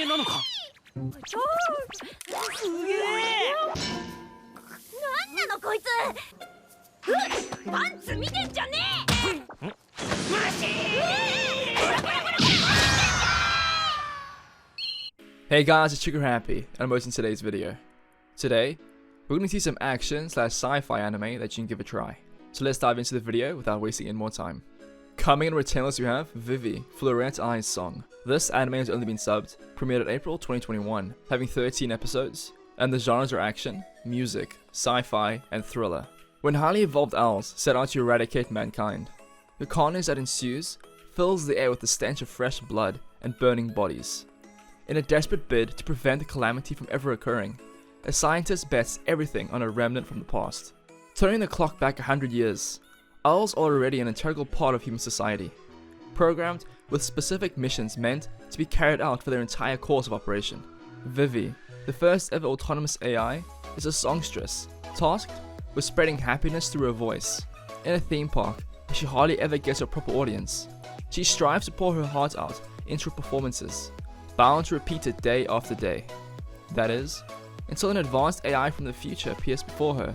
なのか。ちょすげえ。なんなのこいつ。パンツ見てんじゃねえ。マジ。Hey guys, it's TriggerHappy, and I'm hosting today's video. Today, we're going to see some action / sci-fi anime that you can give a try. So let's dive into the video without wasting any more time. Coming in our 10 list we have Vivi, Florette Eyes Song. This anime has only been subbed, premiered in April 2021, having 13 episodes, and the genres are action, music, sci-fi, and thriller. When highly evolved owls set out to eradicate mankind, the carnage that ensues fills the air with the stench of fresh blood and burning bodies. In a desperate bid to prevent the calamity from ever occurring, a scientist bets everything on a remnant from the past. Turning the clock back 100 years, owls are already an integral part of human society, programmed with specific missions meant to be carried out for their entire course of operation. Vivi, the first ever autonomous AI, is a songstress, tasked with spreading happiness through her voice. In a theme park, where she hardly ever gets a proper audience, she strives to pour her heart out into her performances, bound to repeat it day after day. That is, until an advanced AI from the future appears before her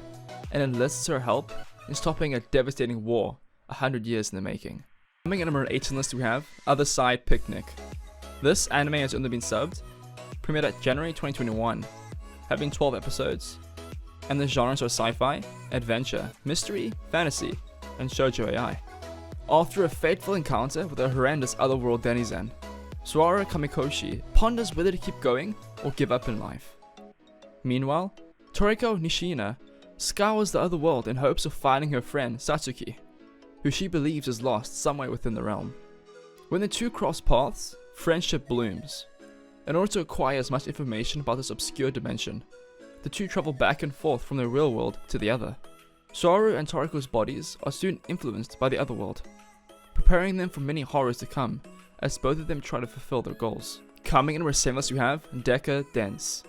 and enlists her help in stopping a devastating war 100 years in the making. Coming in number 18 list we have Other Side Picnic. This anime has only been subbed, premiered at January 2021, having 12 episodes, and the genres are sci-fi, adventure, mystery, fantasy, and shoujo AI. After a fateful encounter with a horrendous otherworld denizen, Suara Kamikoshi ponders whether to keep going or give up in life. Meanwhile, Toriko Nishina scours the other world in hopes of finding her friend Satsuki, who she believes is lost somewhere within the realm. When the two cross paths, friendship blooms. In order to acquire as much information about this obscure dimension, the two travel back and forth from the real world to the other. Suaru and Toriko's bodies are soon influenced by the other world, preparing them for many horrors to come as both of them try to fulfill their goals. Coming in resemblance we have Asuka Dance.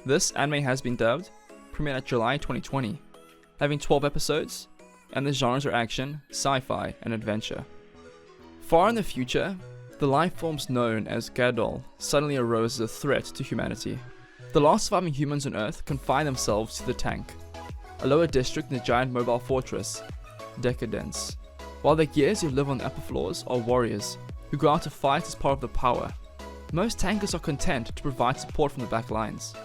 This anime has been dubbed, premiered at July 2020, having 12 episodes, and the genres are action, sci-fi, and adventure. Far in the future, the life forms known as Gadol suddenly arose as a threat to humanity. The last surviving humans on Earth confine themselves to the tank, a lower district in the giant mobile fortress, Decadence, while the gears who live on the upper floors are warriors who go out to fight as part of the power. Most tankers are content to provide support from the back lines,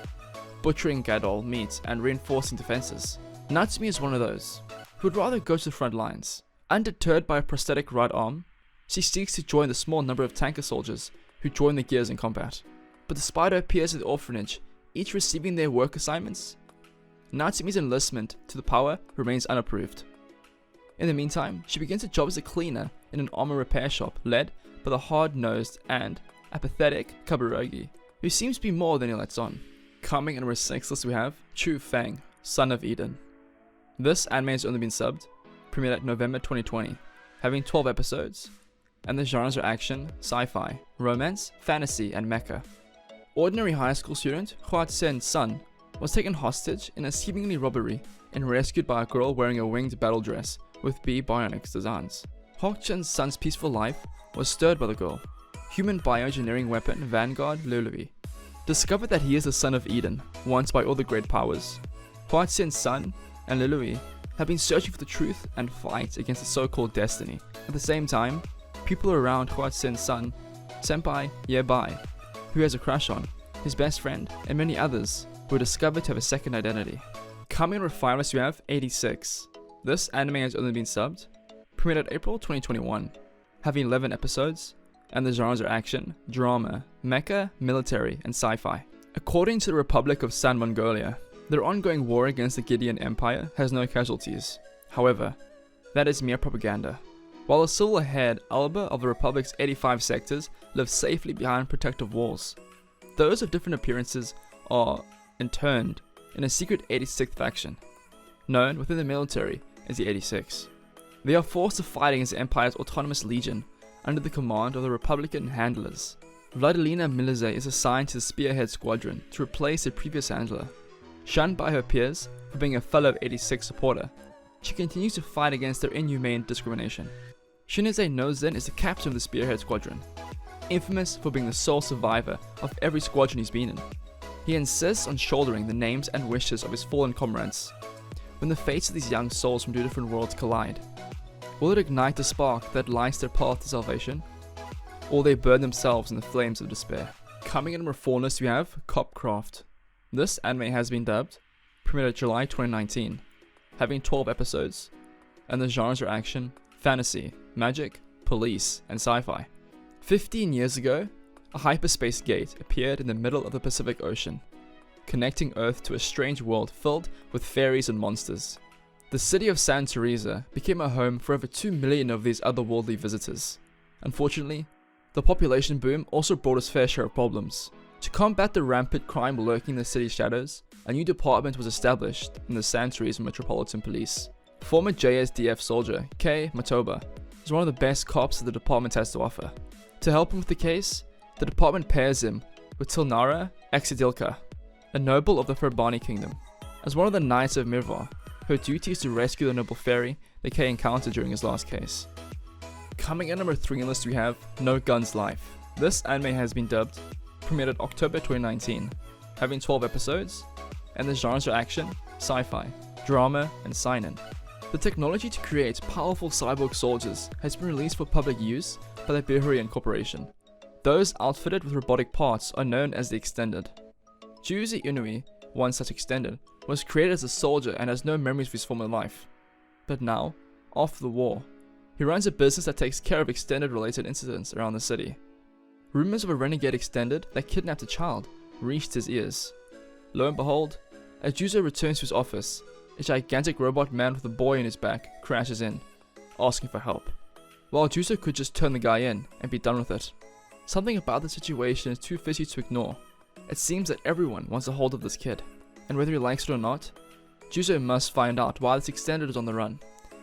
butchering Gadol meat and reinforcing defenses. Natsumi is one of those who would rather go to the front lines. Undeterred by a prosthetic right arm, she seeks to join the small number of tanker soldiers who join the gears in combat. But despite her peers at the orphanage each receiving their work assignments, Natsumi's enlistment to the power remains unapproved. In the meantime, she begins a job as a cleaner in an armor repair shop led by the hard-nosed and apathetic Kaburagi, who seems to be more than he lets on. Coming in our 6th list we have Chu Fang, Son of Eden. This anime has only been subbed, premiered at November 2020, having 12 episodes, and the genres are action, sci-fi, romance, fantasy, and mecha. Ordinary high school student Hua-Tsen Sun was taken hostage in a seemingly robbery and rescued by a girl wearing a winged battle dress with bionics designs. Hok-Chen's son's peaceful life was stirred by the girl. Human bioengineering weapon Vanguard Lului discovered that he is the son of Eden, once by all the great powers. Hua-Tsen's son and Lului have been searching for the truth and fight against the so-called destiny. At the same time, people around Hua-Tsen's son, Senpai Yebai, who has a crush on, his best friend, and many others were discovered to have a second identity. Coming in our 5 list we have 86. This anime has only been subbed, premiered at April 2021, having 11 episodes, and the genres are action, drama, mecha, military, and sci-fi. According to the Republic of San Mongolia, their ongoing war against the Gideon Empire has no casualties. However, that is mere propaganda. While the silver-haired Alba of the Republic's 85 sectors live safely behind protective walls, those of different appearances are interned in a secret 86th faction, known within the military as the 86. They are forced to fight against the Empire's autonomous legion under the command of the Republican handlers. Vladilina Milize is assigned to the Spearhead Squadron to replace her previous handler. Shunned by her peers for being a fellow 86 supporter, she continues to fight against their inhumane discrimination. Shinize Nozen is the captain of the Spearhead Squadron. infamous for being the sole survivor of every squadron he's been in. He insists on shouldering the names and wishes of his fallen comrades. When the fates of these young souls from two different worlds collide, will it ignite the spark that lights their path to salvation? Or will they burn themselves in the flames of despair? Coming in number 4 list we have Copcraft. This anime has been dubbed, premiered July 2019, having 12 episodes, and the genres are action, fantasy, magic, police, and sci-fi. 15 years ago, a hyperspace gate appeared in the middle of the Pacific Ocean, connecting Earth to a strange world filled with fairies and monsters. The city of San Teresa became a home for over 2 million of these otherworldly visitors. Unfortunately, the population boom also brought its fair share of problems. To combat the rampant crime lurking in the city's shadows, a new department was established in the San Teresa Metropolitan Police. Former JSDF soldier Kei Matoba is one of the best cops that the department has to offer. To help him with the case, the department pairs him with Tilnara Exidilka, a noble of the Granville Kingdom. As one of the Knights of Mirvar, her duty is to rescue the noble fairy that Kei encountered during his last case. Coming in number 3 on the list we have No Guns Life. This anime has been dubbed, premiered October 2019, having 12 episodes, and the genres are action, sci-fi, drama, and seinen. The technology to create powerful cyborg soldiers has been released for public use by the Bihurian Corporation. Those outfitted with robotic parts are known as the Extended. Juzi Inui, one such Extended, was created as a soldier and has no memories of his former life. But now, after the war, he runs a business that takes care of Extended-related incidents around the city. Rumors of a renegade Extended that kidnapped a child reached his ears. Lo and behold, as Juzo returns to his office, a gigantic robot man with a boy in his back crashes in, asking for help. While Juzo could just turn the guy in and be done with it, something about the situation is too fishy to ignore. It seems that everyone wants a hold of this kid, and whether he likes it or not, Juzo must find out why this Extended is on the run,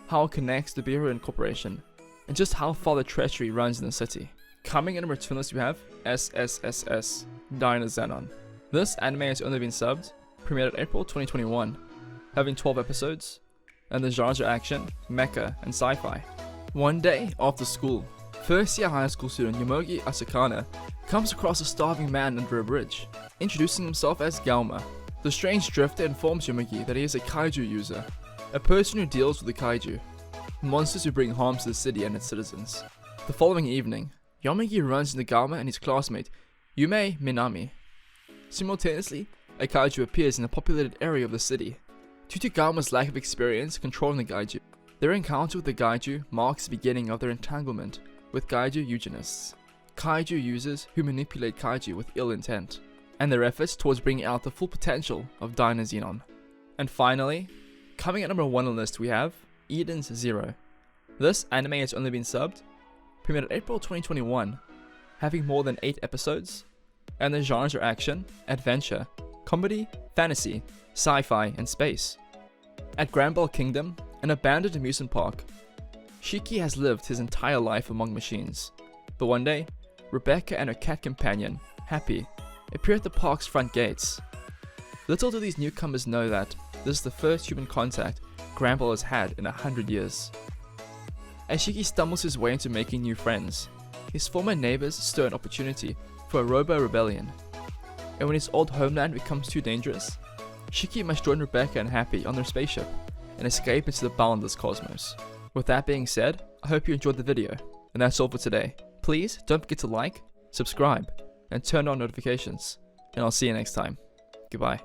how it connects to the Bihurian Corporation, and just how far the treachery runs in the city. Coming in number 2 list we have SSSS, Dynazenon. This anime has only been subbed, premiered April 2021, having 12 episodes, and the genres are action, mecha, and sci-fi. One day after school, first-year high school student Yomogi Asakana comes across a starving man under a bridge, introducing himself as Gauma. The strange drifter informs Yomogi that he is a kaiju user, a person who deals with the kaiju, monsters who bring harm to the city and its citizens. The following evening, Yomogi runs into Gauma and his classmate, Yume Minami. Simultaneously, a kaiju appears in a populated area of the city. Due to Gauma's lack of experience controlling the kaiju, their encounter with the kaiju marks the beginning of their entanglement with kaiju eugenists, kaiju users who manipulate kaiju with ill intent, and their efforts towards bringing out the full potential of Dynazenon. And finally, coming at number 1 on the list we have Eden's Zero. This anime has only been subbed, premiered April 2021, having more than 8 episodes, and the genres are action, adventure, comedy, fantasy, sci-fi, and space. At Granville Kingdom, an abandoned amusement park, Shiki has lived his entire life among machines. But one day, Rebecca and her cat companion, Happy, appear at the park's front gates. Little do these newcomers know that this is the first human contact Granville has had in 100 years. As Shiki stumbles his way into making new friends, his former neighbors stir an opportunity for a robo-rebellion. And when his old homeland becomes too dangerous, Shiki must join Rebecca and Happy on their spaceship and escape into the boundless cosmos. With that being said, I hope you enjoyed the video, and that's all for today. Please don't forget to like, subscribe, and turn on notifications, and I'll see you next time. Goodbye.